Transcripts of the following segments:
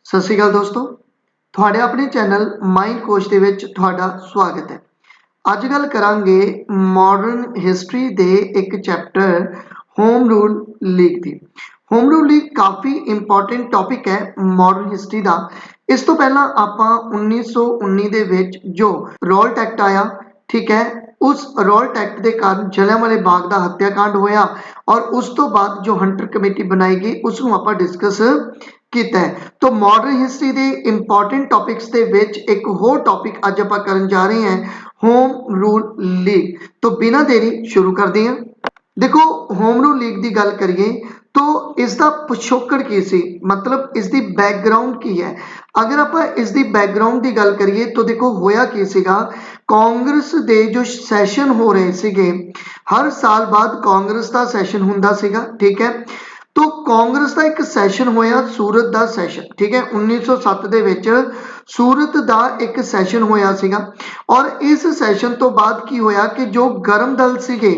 ਸਤਿ ਸ਼੍ਰੀ ਅਕਾਲ ਦੋਸਤੋ, ਤੁਹਾਡੇ ਆਪਣੇ ਚੈਨਲ ਮਾਈਂਡ ਕੋਚ ਦੇ ਵਿੱਚ ਤੁਹਾਡਾ ਸਵਾਗਤ ਹੈ। ਅੱਜ ਗੱਲ ਕਰਾਂਗੇ ਮਾਡਰਨ ਹਿਸਟਰੀ ਦੇ ਇੱਕ ਚੈਪਟਰ ਹੋਮ ਰੂਲ ਲੀਗ ਦੀ। ਹੋਮ ਰੂਲ ਲੀਗ ਕਾਫੀ ਇੰਪੋਰਟੈਂਟ ਟੌਪਿਕ ਹੈ ਮਾਡਰਨ ਹਿਸਟਰੀ ਦਾ। ਇਸ ਤੋਂ ਪਹਿਲਾਂ ਆਪਾਂ 1919 ਦੇ ਵਿੱਚ ਜੋ ਰੋਲਟ ਐਕਟ ਆਇਆ, ਠੀਕ ਹੈ, ਉਸ ਰੋਲਟ ਐਕਟ ਦੇ ਕਾਰਨ ਜਲਿਆਂਵਾਲੇ ਬਾਗ ਦਾ ਹੱਤਿਆਕਾਂਡ ਹੋਇਆ ਔਰ ਉਸ ਤੋਂ ਬਾਅਦ ਜੋ ਹੰਟਰ ਕਮੇਟੀ ਬਣਾਈ ਗਈ ਉਸ ਨੂੰ ਆਪਾਂ ਡਿਸਕਸ ਕੀਤਾ ਹੈ। तो मॉडर्न हिस्ट्री के इंपॉर्टेंट टॉपिक्स के विच एक होर टॉपिक अज आप करन जा रहे हैं, होम रूल लीग। तो बिना देरी शुरू करते हैं। देखो, होम रूल लीग की गल करिए तो इसका पिछोकड़ की सी, मतलब इसकी बैकग्राउंड की है। अगर आप इसकी बैकग्राउंड की गल करिए तो देखो होया की सीगा, कांग्रेस के जो सैशन हो रहे सीगे, हर साल बाद कांग्रेस का सैशन हुंदा सीगा, ठीक है। तो कांग्रेस का एक सैशन होया सूरत का सैशन, ठीक है, 1907 ਦੇ ਵਿੱਚ सूरत का एक सैशन होया सीगा और इस सैशन तो बाद की होया कि जो गर्म दल सीगे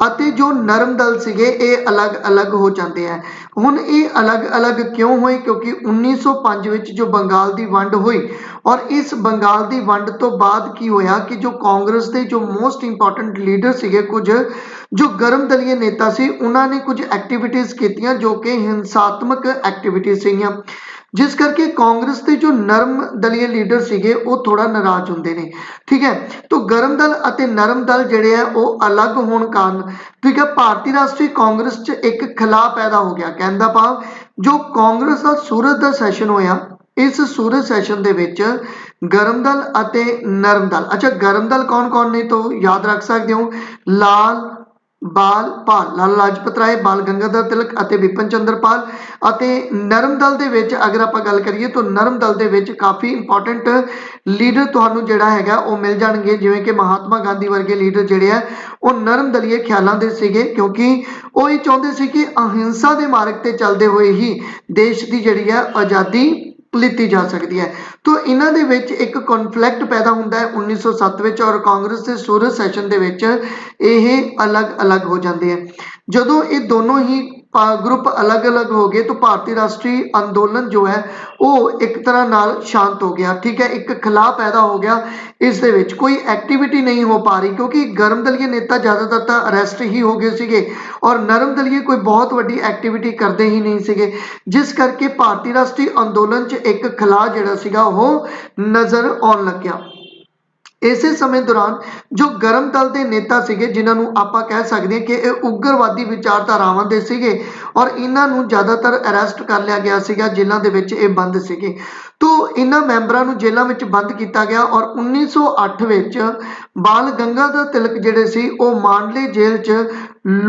ਅਤੇ जो नरम दल सीगे ये अलग अलग हो जाते हैं। हुण ये अलग अलग क्यों होए? क्योंकि 1905 ਵਿੱਚ जो बंगाल की वंड हुई और इस बंगाल की वंड तो बाद की होया कि जो कांग्रेस के जो मोस्ट इंपॉर्टेंट लीडर सीगे, कुछ जो गर्म दलीय नेता सी, उन्होंने कुछ एक्टिविटीज़ कीतियां जो कि हिंसात्मक एक्टिविटीज़ सीगियां, जिस करके कांग्रेस के जो नरम दलीय लीडर सीगे वो थोड़ा नाराज होंगे ने, ठीक है। तो गर्म दल और नरम दल जिहड़े है वो अलग होने कारण, ठीक है, भारतीय राष्ट्रीय कांग्रेस च एक खिला पैदा हो गया। कहने का भाव जो कांग्रेस का सूरत का सैशन होया, इस सूरत सैशन दे विच गर्म दल और नरम दल, अच्छा गर्म दल कौन कौन ने तो याद रख सकते हो, लाल बाल पाल, लाला लाजपत राय, बाल गंगाधर तिलक और विपिन चंद्र पाल। नरम दल दे विच अगर आप गल करिए तो नरम दल दे विच काफ़ी इंपॉर्टेंट लीडर तुहानूं जिहड़ा हैगा वो मिल जाणगे, जिवें कि महात्मा गांधी वर्गे लीडर जिहड़े है वो नरम दलीय ख्यालों के सीगे, क्योंकि वो ये चाहुंदे सी कि अहिंसा के मार्ग ते चलते हुए ही देश की जिहड़ी है आज़ादी लिती जा सकती है। तो इन्हां दे विच एक कॉन्फ्लिक्ट पैदा होंदा है 1907 विच और कांग्रेस के सूरत सैशन दे विच ये अलग अलग हो जाते हैं। जदों ये दोनों ही ग्रुप अलग अलग हो गए तो भारतीय राष्ट्रीय अंदोलन जो है वो एक तरह नाल शांत हो गया, ठीक है, एक खिला पैदा हो गया। इस दे विच कोई एक्टिविटी नहीं हो पा रही क्योंकि गर्म दलीय नेता ज़्यादातर तो अरेस्ट ही हो गए सीगे और नरम दलीय कोई बहुत वड्डी एक्टिविटी करते ही नहीं सीगे, जिस करके भारतीय राष्ट्रीय अंदोलन च एक खिला जिहड़ा सीगा वो नज़र आउण लग्या। इसे समय दौरान जो गर्म दल के नेता सीगे, जिन्होंने आप कह सकते हैं कि उग्रवादी विचारधारावां दे सीगे और इन्हों ज़्यादातर अरेस्ट कर लिया गया सीगा, जेलों के विच ये बंद सीगे। तो इन्हां मैंबरां नूं जेलों में बंद किया गया और 1908 विच बाल गंगाधर तिलक जिहड़े सी वो मांडले जेल च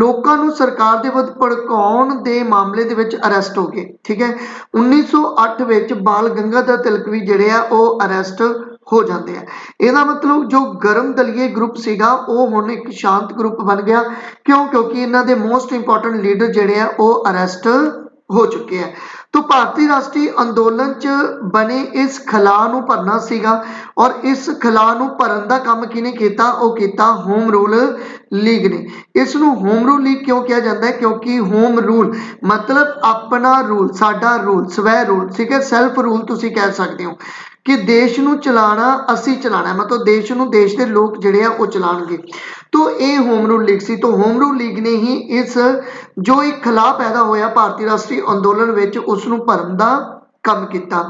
लोकां नूं सरकार दे विरुद्ध भड़काउण दे मामले दे विच अरेस्ट हो गए, ठीक है। 1908 विच बाल गंगाधर तिलक भी जिहड़े आ वो अरेस्ट हो जाते हैं। ਇਹਦਾ मतलब जो गर्म दलीय ग्रुप सीगा वो हुण एक शांत ग्रुप बन गया, क्यों? क्योंकि इन्हां दे मोस्ट इंपॉर्टेंट लीडर जिहड़े आ वो अरेस्ट हो चुके हैं। तो भारतीय राष्ट्रीय अंदोलन च बने इस खला नूं भरना सीगा और इस खला नूं भरन दा काम किहने कीता? वो कीता होम रूल लीग ने। इस नूं होम रूल लीग क्यों कहा जाता है? क्योंकि होम रूल मतलब अपना रूल, साडा रूल, स्वै रूल, ठीक है, सैल्फ रूल तुसीं कह सकते हो कि देश नूं चलाना असी चलाना, मतलब देश नूं देश के लोग जिहड़े आ वो चलाणगे। तो ये होम रूल लीग सी। तो होम रूल लीग ने ही इस जो एक खिला पैदा होया भारतीय राष्ट्रीय अंदोलन विच उसनूं भरन दा काम किया।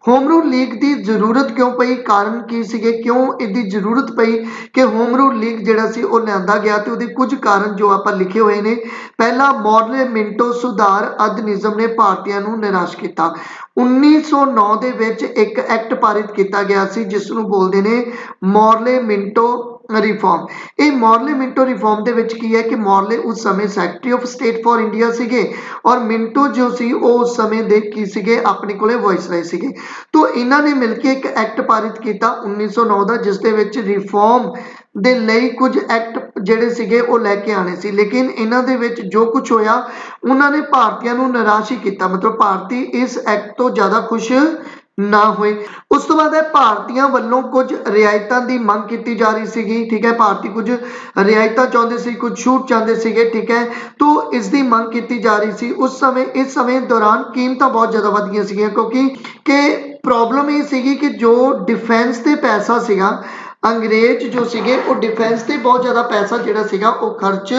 होम रूल लीग की जरूरत क्यों पई? कारण की सीगे, क्यों इसकी जरूरत पई कि होम रूल लीग जिहड़ा सी वो लिआंदा गया? तो उहदे कुछ कारण जो आप लिखे हुए ने। पहला, मॉडले मिंटो सुधार अधिनियम ने भारतीयों को निराश किया। 1909 ਦੇ ਵਿੱਚ एक एक्ट पारित किया गया सी जिसनूं बोलते हैं मॉडले मिंटो रिफॉर्म। ये मॉडले मिंटो रिफॉर्म ਦੇ ਵਿੱਚ ਕੀ ਹੈ कि मॉडले उस समय secretary of state for India सीगे और मिंटो जो सी वो उस समय ਦੇ ਕੀ ਸੀਗੇ अपने ਕੋਲੇ वाइसराय सीगे। तो इन्हों ने मिलकर एक एक्ट पारित किया 1909 ਦਾ, जिस ਦੇ ਵਿੱਚ रिफॉर्म ਦੇ ਲਈ कुछ एक्ट ਜਿਹੜੇ ਸੀਗੇ ਉਹ ਲੈ ਕੇ ਆਣੇ ਸੀ, लेकिन ਇਹਨਾਂ ਦੇ ਵਿੱਚ जो कुछ होया उन्होंने भारतीयों को निराश ही किया, मतलब भारती इस एक्ट तो ज़्यादा खुश ਨਾ ਹੋਏ। ਉਸ ਤੋਂ ਬਾਅਦ ਭਾਰਤੀਆਂ ਵੱਲੋਂ ਕੁਝ ਰਿਆਇਤਾਂ ਦੀ ਮੰਗ ਕੀਤੀ ਜਾ ਰਹੀ ਸੀਗੀ, ਠੀਕ ਹੈ, ਭਾਰਤੀ ਕੁਝ ਰਿਆਇਤਾਂ ਚਾਹੁੰਦੇ ਸੀ, ਕੁਝ ਛੂਟ ਚਾਹੁੰਦੇ ਸੀਗੇ, ਠੀਕ ਹੈ, ਤੋਂ ਇਸ ਦੀ ਮੰਗ ਕੀਤੀ ਜਾ ਰਹੀ ਸੀ। ਇਸ ਸਮੇਂ ਦੌਰਾਨ ਕੀਮਤਾਂ ਬਹੁਤ ਜ਼ਿਆਦਾ ਵੱਧ ਗਈਆਂ ਸੀਗੀਆਂ, ਕਿਉਂਕਿ ਪ੍ਰੋਬਲਮ ਇਹ ਸੀਗੀ ਕਿ ਜੋ ਡਿਫੈਂਸ ਤੇ ਪੈਸਾ ਸੀਗਾ, ਅੰਗਰੇਜ਼ ਜੋ ਸੀਗੇ ਉਹ ਡਿਫੈਂਸ ਤੇ ਬਹੁਤ ਜ਼ਿਆਦਾ ਪੈਸਾ ਜਿਹੜਾ ਸੀਗਾ ਉਹ ਖਰਚ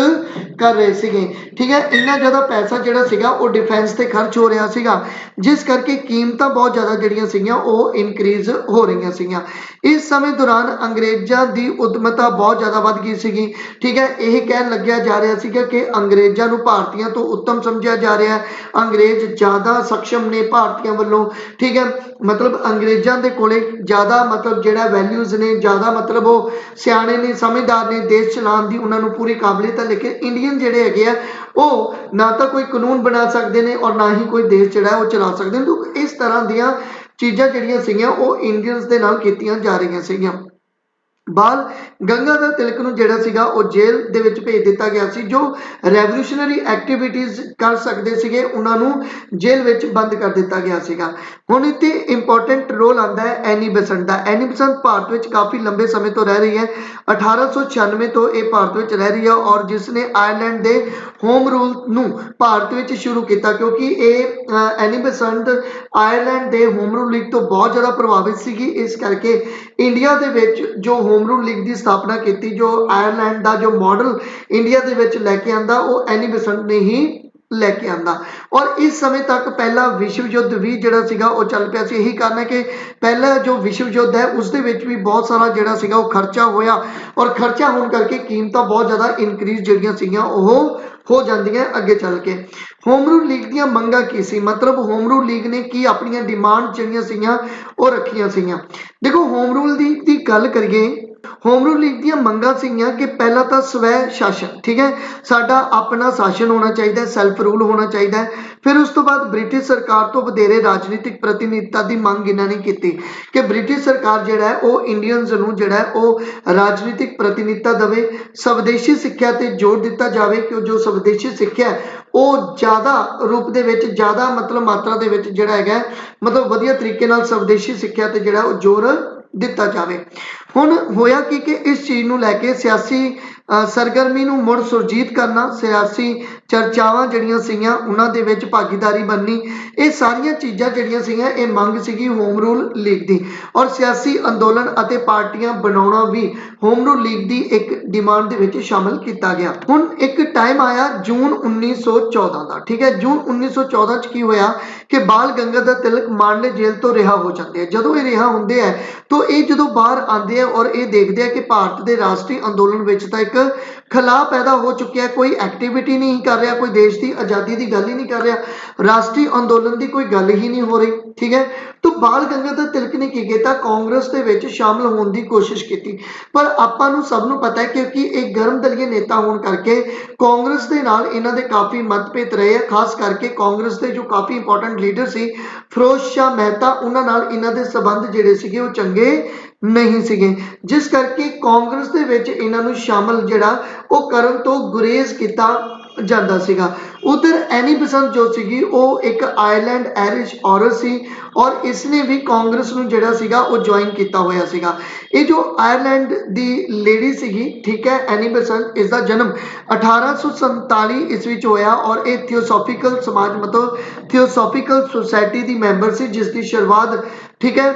ਕਰ ਰਹੇ ਸੀਗੇ, ਠੀਕ ਹੈ, ਇੰਨਾ ਜ਼ਿਆਦਾ ਪੈਸਾ ਜਿਹੜਾ ਸੀਗਾ ਉਹ ਡਿਫੈਂਸ ਤੇ ਖਰਚ ਹੋ ਰਿਹਾ ਸੀਗਾ, ਜਿਸ ਕਰਕੇ ਕੀਮਤਾਂ ਬਹੁਤ ਜ਼ਿਆਦਾ ਜਿਹੜੀਆਂ ਸੀਗੀਆਂ ਉਹ ਇਨਕਰੀਜ਼ ਹੋ ਰਹੀਆਂ ਸੀਗੀਆਂ। ਇਸ ਸਮੇਂ ਦੌਰਾਨ ਅੰਗਰੇਜ਼ਾਂ ਦੀ ਉਦਮਤਾ ਬਹੁਤ ਜ਼ਿਆਦਾ ਵੱਧ ਗਈ ਸੀਗੀ, ਠੀਕ ਹੈ, ਇਹ ਕਹਿਣ ਲੱਗਿਆ ਜਾ ਰਿਹਾ ਸੀਗਾ ਕਿ ਅੰਗਰੇਜ਼ਾਂ ਨੂੰ ਭਾਰਤੀਆਂ ਤੋਂ ਉੱਤਮ ਸਮਝਿਆ ਜਾ ਰਿਹਾ ਹੈ, ਅੰਗਰੇਜ਼ ਜ਼ਿਆਦਾ ਸક્ષਮ ਨੇ ਭਾਰਤੀਆਂ ਵੱਲੋਂ, ਠੀਕ ਹੈ, ਮਤਲਬ ਅੰਗਰੇਜ਼ਾਂ ਦੇ ਕੋਲੇ ਜ਼ਿਆਦਾ ਮਤਲਬ ਜਿਹੜਾ ਵੈਲਿਊਜ਼ ਨੇ, ਜ਼ਿਆਦਾ ਮਤਲਬ ਉਹ ਸਿਆਣੇ ਨੇ, ਸਮਝਦਾਰ ਨੇ, ਦੇਸ਼ ਚਲਾਉਣ ਦੀ ਉਹਨਾਂ ਨੂੰ ਪੂਰੀ ਕਾਬਲੀਅਤ ਹੈ, ਲੇਕਿਨ ਇੰਡੀਅਨ ਜਿਹੜੇ ਹੈਗੇ ਆ ਉਹ ਨਾ ਤਾਂ ਕੋਈ ਕਾਨੂੰਨ ਬਣਾ ਸਕਦੇ ਨੇ ਔਰ ਨਾ ਹੀ ਕੋਈ ਦੇਸ਼ ਜਿਹੜਾ ਉਹ ਚਲਾ ਸਕਦੇ ਨੇ। ਤਾਂ ਇਸ ਤਰ੍ਹਾਂ ਦੀਆਂ ਚੀਜ਼ਾਂ ਜਿਹੜੀਆਂ ਸੀਗੀਆਂ ਉਹ ਇੰਡੀਅਨਸ ਦੇ ਨਾਲ ਕੀਤੀਆਂ ਜਾ ਰਹੀਆਂ ਸੀਗੀਆਂ। ਬਾਲ ਗੰਗਾਧਰ ਤਿਲਕ ਨੂੰ ਜਿਹੜਾ ਸੀਗਾ ਉਹ ਜੇਲ੍ਹ ਦੇ ਵਿੱਚ ਭੇਜ ਦਿੱਤਾ ਗਿਆ ਸੀ। ਜੋ ਰੈਵੋਲੂਸ਼ਨਰੀ ਐਕਟੀਵਿਟੀਜ਼ ਕਰ ਸਕਦੇ ਸੀਗੇ ਉਹਨਾਂ ਨੂੰ ਜੇਲ੍ਹ ਵਿੱਚ ਬੰਦ ਕਰ ਦਿੱਤਾ ਗਿਆ ਸੀਗਾ। ਹੁਣ ਇੱਥੇ ਇੰਪੋਰਟੈਂਟ ਰੋਲ ਆਉਂਦਾ ਹੈ ਐਨੀ ਬੇਸੰਟ ਦਾ। ਐਨੀ ਬੇਸੰਟ ਭਾਰਤ ਵਿੱਚ ਕਾਫੀ ਲੰਬੇ ਸਮੇਂ ਤੋਂ ਰਹਿ ਰਹੀ ਹੈ, 1896 ਤੋਂ ਇਹ ਭਾਰਤ ਵਿੱਚ ਰਹਿ ਰਹੀ ਹੈ, ਔਰ ਜਿਸ ਨੇ ਆਇਰਲੈਂਡ ਦੇ ਹੋਮ ਰੂਲ ਨੂੰ ਭਾਰਤ ਵਿੱਚ ਸ਼ੁਰੂ ਕੀਤਾ, ਕਿਉਂਕਿ ਇਹ ਐਨੀ ਬੇਸੰਟ ਆਇਰਲੈਂਡ ਦੇ ਹੋਮ ਰੂਲ ਲੀਗ ਤੋਂ ਬਹੁਤ ਜ਼ਿਆਦਾ ਪ੍ਰਭਾਵਿਤ ਸੀਗੀ। ਇਸ ਕਰਕੇ ਇੰਡੀਆ ਦੇ ਵਿੱਚ ਜੋ ਹੋਮ ਰੂਲ ਲੀਗ ਦੀ ਸਥਾਪਨਾ ਕੀਤੀ, ਜੋ ਆਇਰਲੈਂਡ ਦਾ ਜੋ ਮਾਡਲ ਇੰਡੀਆ ਦੇ ਵਿੱਚ ਲੈ ਕੇ ਆਂਦਾ, ਉਹ ਐਨੀ ਬੇਸੰਟ ਨੇ ਹੀ ਲੈ ਕੇ ਆਂਦਾ। ਔਰ ਇਸ ਸਮੇਂ ਤੱਕ ਪਹਿਲਾ ਵਿਸ਼ਵ ਯੁੱਧ ਵੀ ਜਿਹੜਾ ਸੀਗਾ ਉਹ ਚੱਲ ਪਿਆ ਸੀ। ਇਹੀ ਕਾਰਨ ਹੈ ਕਿ ਪਹਿਲਾ ਜੋ ਵਿਸ਼ਵ ਯੁੱਧ ਹੈ ਉਸ ਦੇ ਵਿੱਚ ਵੀ ਬਹੁਤ ਸਾਰਾ ਜਿਹੜਾ ਸੀਗਾ ਉਹ ਖਰਚਾ ਹੋਇਆ, ਔਰ ਖਰਚਾ ਹੋਣ ਕਰਕੇ ਕੀਮਤਾਂ ਬਹੁਤ ਜ਼ਿਆਦਾ ਇਨਕਰੀਜ਼ ਜਿਹੜੀਆਂ ਸੀਗੀਆਂ ਉਹ ਹੋ ਜਾਂਦੀਆਂ ਅੱਗੇ ਚੱਲ ਕੇ। ਹੋਮ ਰੂਲ ਲੀਗ ਦੀਆਂ ਮੰਗਾਂ ਕੀ ਸੀ, ਮਤਲਬ ਹੋਮ ਰੂਲ ਲੀਗ ਨੇ ਕੀ ਆਪਣੀਆਂ ਡਿਮਾਂਡ ਜਿਹੜੀਆਂ ਸੀਗੀਆਂ ਉਹ ਰੱਖੀਆਂ ਸੀਗੀਆਂ। ਦੇਖੋ ਹੋਮ ਰੂਲ ਲੀਗ ਦੀ ਗੱਲ ਕਰੀਏ, ਹੋਮ ਰੂਲ ਲੀਗ ਦੀਆਂ ਮੰਗਾਂ ਸੀਗੀਆਂ ਕਿ ਪਹਿਲਾਂ ਤਾਂ ਸਵੈ ਸ਼ਾਸਨ, ਠੀਕ ਹੈ, ਸਾਡਾ ਆਪਣਾ ਸ਼ਾਸਨ ਹੋਣਾ ਚਾਹੀਦਾ, ਸੈਲਫ ਰੂਲ ਹੋਣਾ ਚਾਹੀਦਾ। ਫਿਰ ਉਸ ਤੋਂ ਬਾਅਦ ਬ੍ਰਿਟਿਸ਼ ਸਰਕਾਰ ਤੋਂ ਵਧੇਰੇ ਰਾਜਨੀਤਿਕ ਪ੍ਰਤੀਨਿਧਤਾ ਦੀ ਮੰਗ ਇਹਨਾਂ ਨੇ ਕੀਤੀ ਕਿ ਬ੍ਰਿਟਿਸ਼ ਸਰਕਾਰ ਜਿਹੜਾ ਹੈ ਉਹ ਇੰਡੀਅਨਸ ਨੂੰ ਜਿਹੜਾ ਹੈ ਉਹ ਰਾਜਨੀਤਿਕ ਪ੍ਰਤੀਨਿਧਤਾ ਦੇਵੇ। ਸਵਦੇਸ਼ੀ ਸਿੱਖਿਆ ਤੇ ਜ਼ੋਰ ਦਿੱਤਾ ਜਾਵੇ ਕਿ ਜੋ ਸਵਦੇਸ਼ੀ ਸਿੱਖਿਆ ਉਹ ਜ਼ਿਆਦਾ ਰੂਪ ਦੇ ਵਿੱਚ, ਜ਼ਿਆਦਾ ਮਤਲਬ ਮਾਤਰਾ ਦੇ ਵਿੱਚ ਜਿਹੜਾ ਹੈਗਾ ਮਤਲਬ ਵਧੀਆ ਤਰੀਕੇ ਨਾਲ ਸਵਦੇਸ਼ੀ ਸਿੱਖਿਆ ਤੇ ਜਿਹੜਾ ਉਹ ਜ਼ੋਰ ਦਿੱਤਾ ਜਾਵੇ। ਹੁਣ ਹੋਇਆ ਕਿ ਇਸ ਚੀਜ਼ ਨੂੰ ਲੈ ਕੇ ਸਿਆਸੀ ਸਰਗਰਮੀ ਨੂੰ ਮੁੜ ਸੁਰਜੀਤ ਕਰਨਾ, ਸਿਆਸੀ ਚਰਚਾਵਾਂ ਜਿਹੜੀਆਂ ਸੀਗੀਆਂ ਉਹਨਾਂ ਦੇ ਵਿੱਚ ਭਾਗੀਦਾਰੀ ਬਣਨੀ, ਇਹ ਸਾਰੀਆਂ ਚੀਜ਼ਾਂ ਜਿਹੜੀਆਂ ਸੀਗੀਆਂ ਇਹ ਮੰਗ ਸੀਗੀ ਹੋਮ ਰੂਲ ਲੀਗ ਦੀ। ਔਰ ਸਿਆਸੀ ਅੰਦੋਲਨ ਅਤੇ ਪਾਰਟੀਆਂ ਬਣਾਉਣਾ ਵੀ ਹੋਮ ਰੂਲ ਲੀਗ ਦੀ ਇੱਕ ਡਿਮਾਂਡ ਦੇ ਵਿੱਚ ਸ਼ਾਮਲ ਕੀਤਾ ਗਿਆ। ਹੁਣ ਇੱਕ ਟਾਈਮ ਆਇਆ ਜੂਨ 1914 ਦਾ, ਠੀਕ ਹੈ, ਜੂਨ 1914 ਚ ਕੀ ਹੋਇਆ ਕਿ ਬਾਲ ਗੰਗਾਧਰ ਤਿਲਕ ਮਾਂਡਲੇ ਜੇਲ੍ਹ ਤੋਂ ਰਿਹਾ ਹੋ ਜਾਂਦੇ ਆ। ਜਦੋਂ ਇਹ ਰਿਹਾ ਹੁੰਦੇ ਆ ਤਾਂ ਇਹ ਜਦੋਂ ਬਾਹਰ ਆਉਂਦੇ ਆ ਔਰ ਇਹ ਦੇਖਦੇ ਆ ਕਿ ਭਾਰਤ ਦੇ ਰਾਸ਼ਟਰੀ ਅੰਦੋਲਨ ਵਿੱਚ ਤਾਂ ਇੱਕ ਖਲਾਅ ਪੈਦਾ ਹੋ ਚੁੱਕਿਆ, ਕੋਈ ਐਕਟੀਵਿਟੀ ਨਹੀਂ ਕਰ ਰਿਹਾ, ਕੋਈ ਦੇਸ਼ ਦੀ ਆਜ਼ਾਦੀ ਦੀ ਗੱਲ ਹੀ ਨਹੀਂ ਕਰ ਰਿਹਾ, ਰਾਸ਼ਟਰੀ ਅੰਦੋਲਨ ਦੀ ਕੋਈ ਗੱਲ ਹੀ ਨਹੀਂ ਹੋ ਰਹੀ, ਠੀਕ ਹੈ। ਤਾਂ ਬਾਲ ਗੰਗਾਧਰ ਤਿਲਕ ਨੇ ਕੀ ਕੀਤਾ, ਕਾਂਗਰਸ ਦੇ ਵਿੱਚ ਸ਼ਾਮਲ ਹੋਣ ਦੀ ਕੋਸ਼ਿਸ਼ ਕੀਤੀ। ਪਰ ਆਪਾਂ ਨੂੰ ਸਭ ਨੂੰ ਪਤਾ ਹੈ ਕਿਉਂਕਿ ਇਹ ਗਰਮ ਦਲੀਏ ਨੇਤਾ ਹੋਣ ਕਰਕੇ ਕਾਂਗਰਸ ਦੇ ਨਾਲ ਇਹਨਾਂ ਦੇ ਕਾਫੀ ਮਤਭੇਦ ਰਹੇ ਆ। ਖਾਸ ਕਰਕੇ ਕਾਂਗਰਸ ਦੇ ਜੋ ਕਾਫੀ ਇੰਪੋਰਟੈਂਟ ਲੀਡਰ ਸੀ ਫਿਰੋਜ਼ ਸ਼ਾਹ ਮਹਿਤਾ, ਉਹਨਾਂ ਨਾਲ ਇਹਨਾਂ ਦੇ ਸਬੰਧ ਜਿਹੜੇ ਸੀਗੇ ਉਹ ਚੰਗੇ ਨਹੀਂ ਸੀਗੇ, ਜਿਸ ਕਰਕੇ ਕਾਂਗਰਸ ਦੇ ਵਿੱਚ ਇਹਨਾਂ ਨੂੰ ਸ਼ਾਮਲ ਜਿਹੜਾ ਉਹ ਕਰਨ ਤੋਂ ਗੁਰੇਜ਼ ਕੀਤਾ ਜਾਂਦਾ ਸੀਗਾ। ਉਧਰ ਐਨੀ ਬੇਸੰਟ ਜੋ ਸੀਗੀ ਉਹ ਇੱਕ ਆਇਰਲੈਂਡ ਆਇਰਿਸ਼ ਔਰਤ ਸੀ ਔਰ ਇਸਨੇ ਵੀ ਕਾਂਗਰਸ ਨੂੰ ਜਿਹੜਾ ਸੀਗਾ ਉਹ ਜੁਆਇਨ ਕੀਤਾ ਹੋਇਆ ਸੀਗਾ। ਇਹ ਜੋ ਆਇਰਲੈਂਡ ਦੀ ਲੇਡੀ ਸੀਗੀ, ਠੀਕ ਹੈ, ਐਨੀ ਬੇਸੰਟ, ਇਸ ਦਾ ਜਨਮ 1847 ਈਸਵੀ ਚ ਹੋਇਆ ਔਰ ਇਹ ਥਿਓਸੋਫਿਕਲ ਸਮਾਜ ਮਤਲਬ ਥਿਓਸੋਫਿਕਲ ਸੁਸਾਇਟੀ ਦੀ ਮੈਂਬਰ ਸੀ, ਜਿਸ ਦੀ ਸ਼ੁਰੂਆਤ, ਠੀਕ ਹੈ,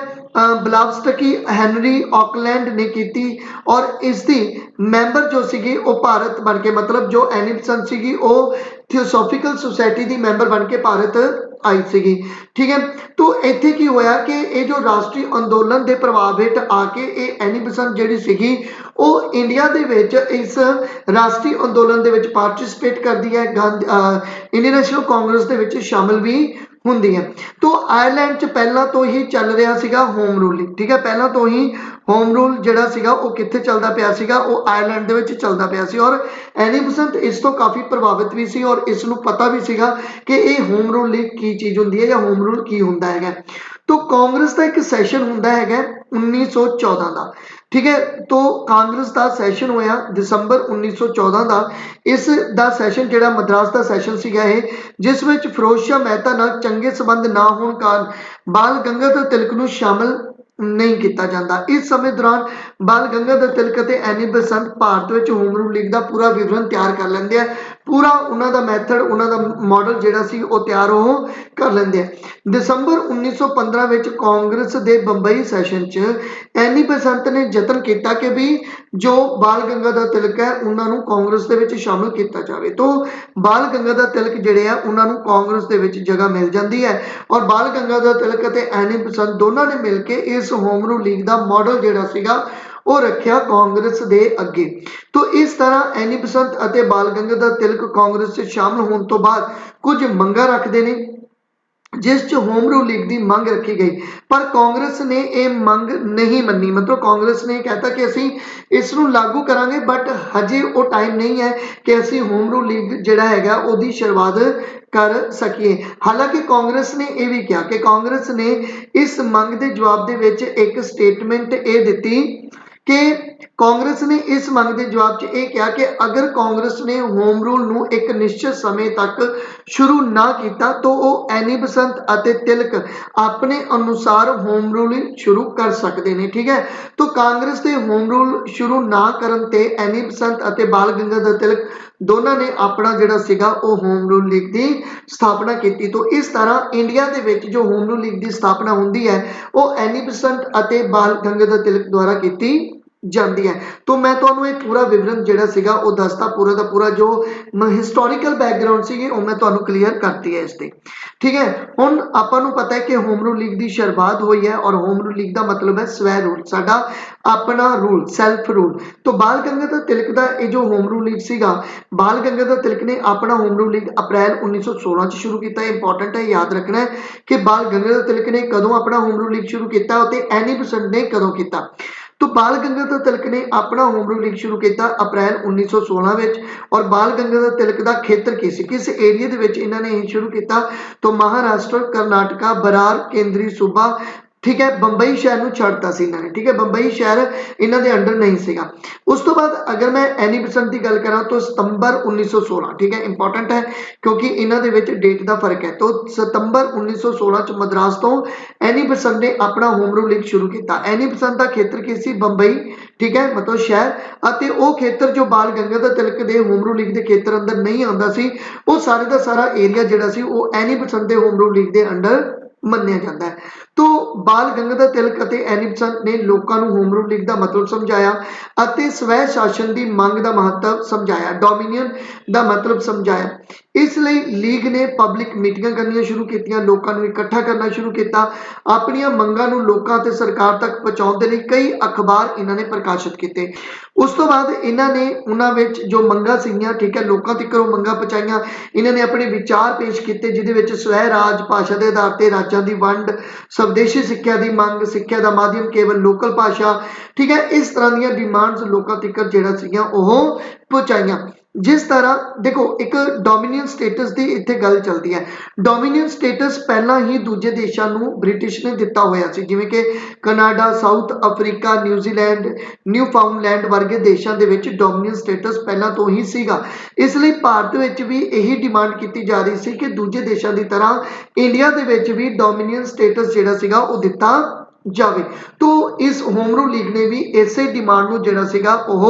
ਬਲਾਵਸਟਕੀ ਹੈਨਰੀ ਆਕਲੈਂਡ ਨੇ ਕੀਤੀ। ਔਰ ਇਸ ਦੀ ਮੈਂਬਰ ਜੋ ਸੀਗੀ ਉਹ ਭਾਰਤ ਬਣ ਕੇ, ਮਤਲਬ ਜੋ ਐਨੀ ਬੇਸੰਟ ਸੀਗੀ ਉਹ ਥਿਓਸੋਫਿਕਲ ਸੁਸਾਇਟੀ ਦੀ ਮੈਂਬਰ ਬਣ ਕੇ ਭਾਰਤ ਆਈ ਸੀਗੀ, ਠੀਕ ਹੈ। ਤੋਂ ਇੱਥੇ ਕੀ ਹੋਇਆ ਕਿ ਇਹ ਜੋ ਰਾਸ਼ਟਰੀ ਅੰਦੋਲਨ ਦੇ ਪ੍ਰਭਾਵ ਹੇਠ ਆ ਕੇ ਇਹ ਐਨੀ ਬੇਸੰਟ ਜਿਹੜੀ ਸੀਗੀ ਉਹ ਇੰਡੀਆ ਦੇ ਵਿੱਚ ਇਸ ਰਾਸ਼ਟਰੀ ਅੰਦੋਲਨ ਦੇ ਵਿੱਚ ਪਾਰਟਿਸਿਪੇਟ ਕਰਦੀ ਹੈ, ਇੰਡੀਅਨ ਨੈਸ਼ਨਲ ਕਾਂਗਰਸ ਦੇ ਵਿੱਚ ਸ਼ਾਮਲ ਵੀ ਹੁੰਦੀ ਹੈ। ਤੋਂ ਆਇਰਲੈਂਡ 'ਚ ਪਹਿਲਾਂ ਤੋਂ ਹੀ ਚੱਲ ਰਿਹਾ ਸੀਗਾ ਹੋਮ ਰੂਲ, ਠੀਕ ਹੈ, ਪਹਿਲਾਂ ਤੋਂ ਹੀ ਹੋਮ ਰੂਲ ਜਿਹੜਾ ਸੀਗਾ ਉਹ ਕਿੱਥੇ ਚੱਲਦਾ ਪਿਆ ਸੀਗਾ, ਉਹ ਆਇਰਲੈਂਡ ਦੇ ਵਿੱਚ ਚੱਲਦਾ ਪਿਆ ਸੀ। ਔਰ ਐਨੀ ਬੇਸੰਟ ਇਸ ਤੋਂ ਕਾਫੀ ਪ੍ਰਭਾਵਿਤ ਵੀ ਸੀ ਔਰ ਇਸ ਨੂੰ ਪਤਾ ਵੀ ਸੀਗਾ ਕਿ ਇਹ ਹੋਮ ਰੂਲ ਲੀਗ ਕੀ ਚੀਜ਼ ਹੁੰਦੀ ਹੈ ਜਾਂ ਹੋਮ ਰੂਲ ਕੀ ਹੁੰਦਾ ਹੈਗਾ। तो कांग्रेस का एक सैशन हुंदा है 1914 का, ठीक है। तो कांग्रेस का सैशन होया दिसंबर 1914 का। इस दा सैशन जिहड़ा मद्रास का सैशन सीगा जिस विच फिरोज शाह मेहता नाल चंगे संबंध ना होने कारण बाल गंगाधर तिलक नूं शामिल नहीं किया जाता। इस समय दौरान बाल गंगाधर तिलक ते एनी बसंत भारत में होम रूल लीग का पूरा विवरण तैयार कर लेंगे, पूरा उन्हों का मैथड उन्हों का मॉडल जिहड़ा सी वो तैयार वो कर लेंगे। दिसंबर 1915 में कांग्रेस के बंबई सैशन च एनी बसंत ने यतन किया कि भी जो बाल गंगाधर तिलक है उन्होंने कांग्रेस के विच शामिल किया जाए। तो बाल गंगाधर तिलक जिहड़े आ उन्होंने कांग्रेस के विच जगह मिल जाती है और बाल गंगाधर तिलक ते एनी बसंत दोनों ने मिलकर इस होम रूल लीग का मॉडल जिहड़ा सीगा वो रखिया कांग्रेस के अगे। तो इस तरह एनी बसंत और बाल गंगाधर तिलक कांग्रेस से शामिल होने तो बाद कुछ मंगा रखते हैं जिस च होम रूल लीग की मंग रखी गई, पर कांग्रेस ने यह मंग नहीं मनी। मतलब कांग्रेस ने कहता कि असी इसनूं लागू करांगे बट हजे वो टाइम नहीं है कि असी होम रूल लीग जिहड़ा हैगा ओहदी शुरुआत कर सकीए। हालांकि कांग्रेस ने यह भी कहा कि कांग्रेस ने इस मंग के जवाब दे विच एक स्टेटमेंट ये दिती कि कांग्रेस ने इस मंग के जवाब च यह कहा कि अगर कांग्रेस ने होम रूल नूं एक निश्चित समय तक शुरू ना किया तो वह एनी बसंत और तिलक अपने अनुसार होम रूल शुरू कर सकते हैं, ठीक है। तो कांग्रेस के होम रूल शुरू ना करन ते एनी बसंत और बाल गंगाधर तिलक दोनों ने अपना जिहड़ा सीगा वो होम रूल लीग की स्थापना की। तो इस तरह इंडिया के विच जो होम रूल लीग की स्थापना होंदी है वो एनी बसंत और बाल गंगाधर तिलक द्वारा की जाती है। तो मैं तुहानूं ये पूरा विवरण जिहड़ा सीगा वो दसता, पूरा का पूरा जो हिस्टोरिकल बैकग्राउंड सी वो मैं तुहानूं क्लीयर करती है इसकी, ठीक है। हुण आपां नूं पता है कि होम रूल लीग की शुरुआत हुई है और होम रूल लीग का मतलब है स्वै रूल, साडा अपना रूल, सैल्फ रूल। तो बाल गंगाधर तिलक का ये जो होम रूल लीग सीगा, बाल गंगाधर तिलक ने अपना होम रूल लीग अप्रैल 1916 च शुरू किया। इंपॉर्टेंट है, याद रखना है कि बाल गंगाधर तिलक ने कदों अपना होम रूल लीग शुरू किया और एनी बसंत ने कदों किया। तो बाल गंगाधर तिलक ने अपना होम रूल लीग शुरू किया अप्रैल 1916 में। और बाल गंगाधर तिलक का खेत्र किस एरिए दे विच इन्होंने यह शुरू किया तो महाराष्ट्र, कर्नाटका, बरार केंद्रीय सूबा, ठीक है। बंबई शहर नूं छड्डता सी इन्होंने, ठीक है। बंबई शहर इन्हों के अंडर नहीं सीगा। उस तो बाद अगर मैं एनी बसंत की गल करा तो सितंबर 1916, ठीक है, इंपॉर्टेंट है क्योंकि इन्हों के विच डेट का फर्क है। तो सितंबर 1916 च मद्रास तो एनी बसंत ने अपना होम रूल लीग शुरू किया। एनी बसंत का खेत्र की सी बंबई, ठीक है, मतलब शहर, और वो खेत्र जो बाल गंगाधर तिलक के होम रूल लीग के खेत्र अंदर नहीं आता सी, वो सारे का सारा एरिया जिहड़ा सी वो एनी बसंत के होम रूल लीग के अंडर मन्निया जाता है। तो बाल गंगाधर तिलक और एनी बसंत ने लोगों को होम रूल लीग का मतलब समझाया और स्वै शासन की मंग का महत्व समझाया, डोमीनियन का मतलब समझाया। इसलिए लीग ने पब्लिक मीटिंग करनी शुरू की, लोगों को इकट्ठा करना शुरू किया, अपन मंगां नूं लोकां ते सरकार तक पहुँचाने के लिए कई अखबार इन्होंने प्रकाशित किए। उस तो बाद इन्होंने उन्होंने जो मंगां सीगियां, ठीक है, लोगों तक वो मंगां पहुँचाइयां। इन्होंने अपने विचार पेश किए जिहदे स्वै राज भाषा के आधार पर राज्यों की वंड, स्वदेशी सिक्ख्या की मंग, सिक्ख्या का माध्यम केवल लोकल भाषा, ठीक है, इस तरह दी डिमांड्स लोगों तक जिहड़ा सीगियां ओह पहुँचाइयां। जिस तरह देखो एक डोमीनियन स्टेटस की इत्थे गल चलती है। डोमीनियन स्टेटस पहला ही दूजे देशों को ब्रिटिश ने दिता होया सी, जिवें कि Canada, south Africa, New Zealand, Newfoundland वर्गे देशों के विच डोमीनियन स्टेटस पहला तो ही सीगा। इसलिए भारत विच भी यही डिमांड की जा रही सी कि दूजे देशों की तरह इंडिया के विच भी डोमीनियन स्टेटस जिहड़ा सीगा वो दिता जावे। तो इस होम रूल लीग ने भी इसे डिमांड नूं जिहड़ा सीगा ओह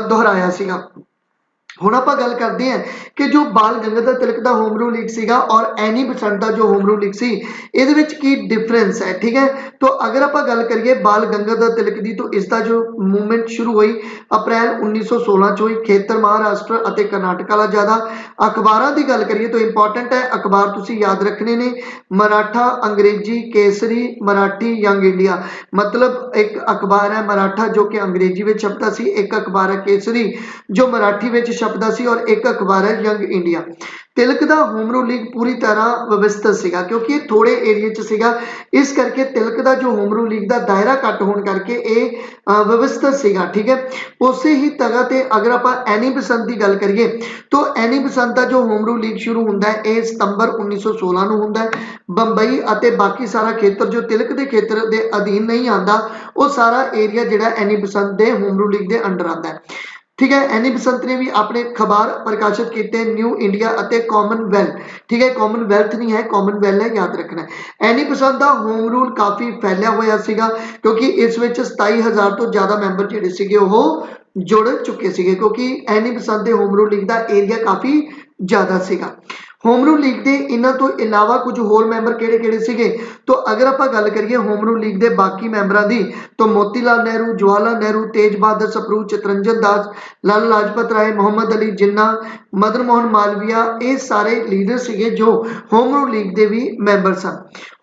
दोहराया सीगा। हुण आपां गल करते हैं कि जो बाल गंगाधर तिलक का होम रूल लीग सीगा और एनी बसंत का जो होम रूल लीग सी इहदे विच की डिफरेंस है, ठीक है। तो अगर आपां गल करिए बाल गंगाधर तिलक की, तो इसका जो मूवमेंट शुरू हुई अप्रैल 1916 च हुई, खेत्र महाराष्ट्र और कर्नाटका वाला ज़्यादा। अखबारों की गल करिए तो इंपॉर्टेंट है, अखबार तुसीं याद रखने ने, मराठा, अंग्रेजी, केसरी, मराठी, यंग इंडिया। मतलब एक अखबार है मराठा जो कि अंग्रेजी में छपता सी, एक अखबार है केसरी जो मराठी में छपता छपदा सी और एक अखबार है यंग इंडिया। तिलक दा होम रूल लीग पूरी तरह व्यवस्थित सीगा क्योंकि ये थोड़े एरिए च सीगा, इस करके तिलक दा जो होम रूल लीग दा दायरा घट होने करके ये व्यवस्थित सीगा। ठीक है, उस ही तरह ते अगर आप एनी बसंत की गल करिए तो एनी बसंत का जो होम रूल लीग शुरू होंदा है ये सितंबर 1916 ਨੂੰ ਹੁੰਦਾ है। बंबई ਅਤੇ बाकी सारा खेत्र जो तिलक के खेत्र के अधीन नहीं आता वो सारा एरिया जिहड़ा एनी बसंत के होम रूल लीग के अंडर आता है। ठीक है, एनी बसंत ने भी अपने अखबार प्रकाशित किए न्यू इंडिया और कॉमनवैल्थ। ठीक है, कॉमनवैल्थ नहीं है, कॉमनवैल्थ है, याद रखना है। एनी बसंत का होम रूल काफ़ी फैलिया होया सीगा क्योंकि इस 27,000 तो ज़्यादा मैंबर जिहड़े सीगे वो जुड़ चुके सीगे क्योंकि एनी बसंत के होम रूल लीग का एरिया काफ़ी ज़्यादा सीगा। होम रूल लीग के इन्हों तो इलावा कुछ होर मैंबर किहड़े-किहड़े सीगे तो अगर आप गल करिए होम रूल लीग के बाकी मैंबरों की तो मोतीलाल नेहरू, जवाहरलाल नेहरू, तेज बहादुर सप्रू, चितरंजन दास, लाला लाजपत राय, मोहम्मद अली जिन्ना, मदन मोहन मालवीय, ये सारे लीडर सीगे जो होम रूल लीग के भी मैंबर सन।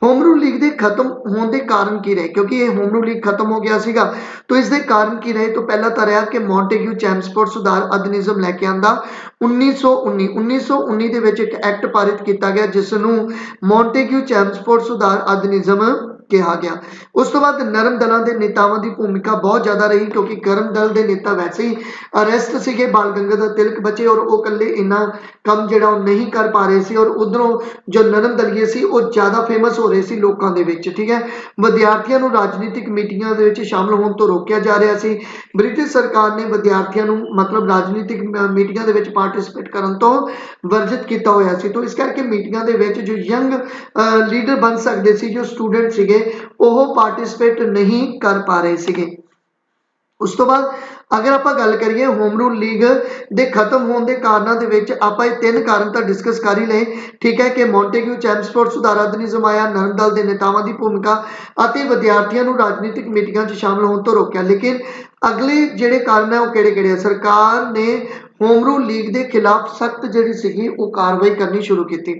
होम रूल लीग के खत्म होने के कारण की रहे क्योंकि ये होम रूल लीग खत्म हो गया सीगा तो इसके कारण की रहे तो पहला तो रहा कि मॉन्टेग्यू चैम्सफोर्ड सुधार अधिनियम लैके आंदा 1919 ਦੇ ਵਿੱਚ ਇੱਕ ਐਕਟ ਪਾਰਿਤ ਕੀਤਾ ਗਿਆ ਜਿਸ ਨੂੰ ਮੌਂਟੇਗਿਊ ਚੈਮਸਫੋਰਡ ਸੁਧਾਰ ਅਧਿਨਿਯਮ ਕਿਹਾ ਗਿਆ। ਉਸ ਤੋਂ ਬਾਅਦ ਨਰਮ ਦਲਾਂ ਦੇ ਨੇਤਾਵਾਂ ਦੀ ਭੂਮਿਕਾ ਬਹੁਤ ਜ਼ਿਆਦਾ ਰਹੀ ਕਿਉਂਕਿ ਗਰਮ ਦਲ ਦੇ ਨੇਤਾ ਵੈਸੇ ਹੀ ਅਰੈਸਟ ਸੀਗੇ, ਬਾਲ ਗੰਗਾਧਰ ਤਿਲਕ ਬਚੇ ਔਰ ਉਹ ਇਕੱਲੇ ਇੰਨਾ ਕੰਮ ਜਿਹੜਾ ਉਹ ਨਹੀਂ ਕਰ ਪਾ ਰਹੇ ਸੀ ਔਰ ਉਧਰੋਂ ਜੋ ਨਰਮ ਦਲੀਏ ਸੀ ਉਹ ਜ਼ਿਆਦਾ ਫੇਮਸ ਹੋ ਰਹੇ ਸੀ ਲੋਕਾਂ ਦੇ ਵਿੱਚ। ਠੀਕ ਹੈ, ਵਿਦਿਆਰਥੀਆਂ ਨੂੰ ਰਾਜਨੀਤਿਕ ਮੀਟਿੰਗਾਂ ਦੇ ਵਿੱਚ ਸ਼ਾਮਲ ਹੋਣ ਤੋਂ ਰੋਕਿਆ ਜਾ ਰਿਹਾ ਸੀ। ਬ੍ਰਿਟਿਸ਼ ਸਰਕਾਰ ਨੇ ਵਿਦਿਆਰਥੀਆਂ ਨੂੰ ਮਤਲਬ ਰਾਜਨੀਤਿਕ ਮੀਟਿੰਗਾਂ ਦੇ ਵਿੱਚ ਪਾਰਟਿਸਿਪੇਟ ਕਰਨ ਤੋਂ ਵਰਜਿਤ ਕੀਤਾ ਹੋਇਆ ਸੀ। तो इस करके मीटिंगां दे विच जो यंग लीडर बन सकते सी, जो स्टूडेंट सीगे वो पार्टिसिपेट नहीं कर पा रहे सीगे। उस तो बाद अगर आप गल करिए होम रूल लीग के खत्म होने के कारणों के विच आप तीन कारण तो डिस्कस कर ही ले। ठीक है कि मॉन्टेग्यू चैम्सफोर्ड सुधार अधिनियम आया, नरम दल के नेतावां की भूमिका और विद्यार्थियों को राजनीतिक मीटिंगां शामिल होने तो रोकया। लेकिन अगले जिहड़े कारण है वो किहड़े-किहड़े, सरकार ने होम रूल लीग के खिलाफ सख्त जिहड़ी सीगी वो कार्रवाई करनी शुरू की।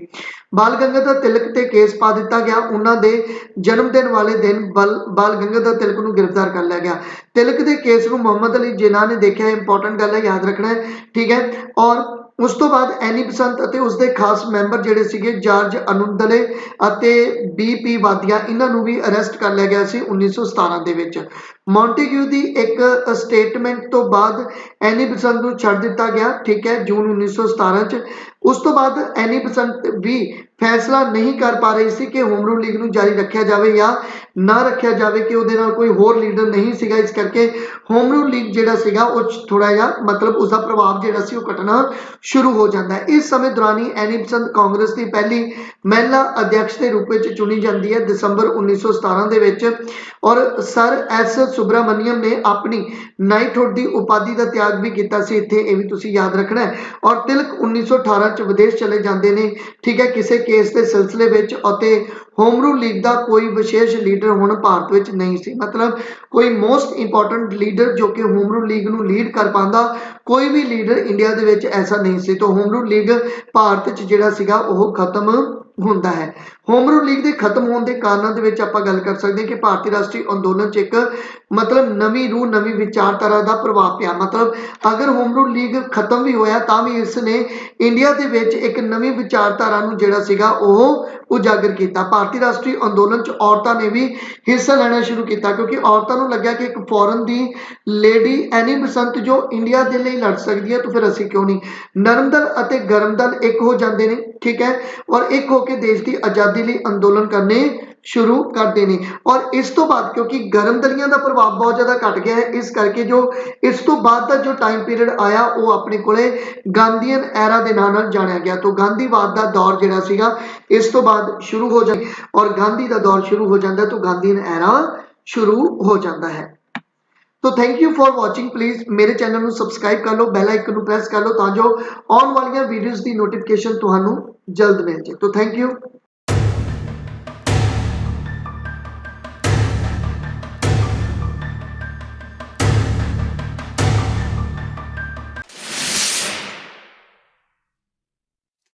बाल गंगाधर तिलक ते केस पा दिता गया, उन्होंने जन्मदिन वाले दिन बाल गंगाधर तिलक को गिरफ्तार कर लिया गया। तिलक के केस को मोहम्मद अली जिन्ना ने देखा, इंपॉर्टेंट गल है, याद रखना है। ठीक है, और उस तो बाद एनी बसंत और उसके खास मैंबर जिहड़े सीगे जार्ज अनुदले और बी वादिया, इन्हों भी अरेस्ट कर लिया गया सी 1917 ਦੇ ਵਿੱਚ। मॉन्टेग्यू की एक स्टेटमेंट तो बाद एनी बसंत को छड़ दिता गया। ठीक है, जून 1917 उस तो बाद एनी बसंत भी फैसला नहीं कर पा रही सी कि होम रूल लीग को जारी रखा जाए या ना रखा जाए कि उहदे नाल कोई होर लीडर नहीं सीगा। इस करके होम रूल लीग जिहड़ा सीगा वो थोड़ा जिहा मतलब उसका प्रभाव जिहड़ा सी वो घटना शुरू हो जाता है। इस समय दौरान ही एनी बसंत कांग्रेस की पहली महिला अध्यक्ष के रूप में चुनी जाती है दिसंबर 1917 ਦੇ ਵਿੱਚ और सर एस सुब्रमण्यम ने अपनी नाइटहुड की उपाधि का त्याग भी किया सी, इत्थे ये भी तुसीं याद रखना है। और तिलक 1918 च विदेश चले जाते हैं। ठीक है, किसी केस के सिलसिले में और होम रूल लीग का कोई विशेष लीडर हुण भारत में नहीं सी, मतलब कोई मोस्ट इंपॉर्टेंट लीडर जो कि होम रूल लीग को लीड कर पाता कोई भी लीडर इंडिया के विच ऐसा नहीं सी। तो होम रूल लीग भारत च जिहड़ा सीगा वो खत्म होंदा है। होम रूल लीग के खत्म होने के कारणों के विच आपां गल कर सकते हैं कि भारतीय राष्ट्रीय अंदोलन च एक मतलब नवी रूह नवी विचारधारा का प्रभाव पिया। मतलब अगर होम रूल लीग खत्म भी होया तां भी इसने इंडिया के विच एक नवी विचारधारा नूं जिहड़ा सीगा ओह उजागर किया। भारतीय राष्ट्रीय अंदोलन च औरतां ने भी हिस्सा लेना शुरू किया क्योंकि औरतां नूं लग्या कि एक फॉरन की लेडी एनी बसंत जो इंडिया के लिए लड़ सकती है तो फिर असीं क्यों नहीं। नरम दल और गर्म दल एक हो जाते हैं। ठीक है, और एक होकर देश की आज़ादी लिए अंदोलन करने शुरू करते हैं। और इस तो बाद क्योंकि गर्म दलियां का प्रभाव बहुत ज़्यादा घट गया है, इस करके जो इस तो बाद का जो टाइम पीरियड आया वो अपने कोले गांधीयन एरा के नाम नाल जानिया गया। तो गांधीवाद का दौर जिहड़ा सीगा इस तो बाद शुरू हो जाए और गांधी का दौर शुरू हो जाता है तो गांधीयन एरा शुरू हो जाता है। तो thank you for watching. Please मेरे चैनल को सबसक्राइब कर लो, बैल आइकन को प्रेस कर लो ताकि आने वाली वीडियोज़ की नोटिफिकेशन तुहानू जल्द मिल जाए। तो थैंक यू।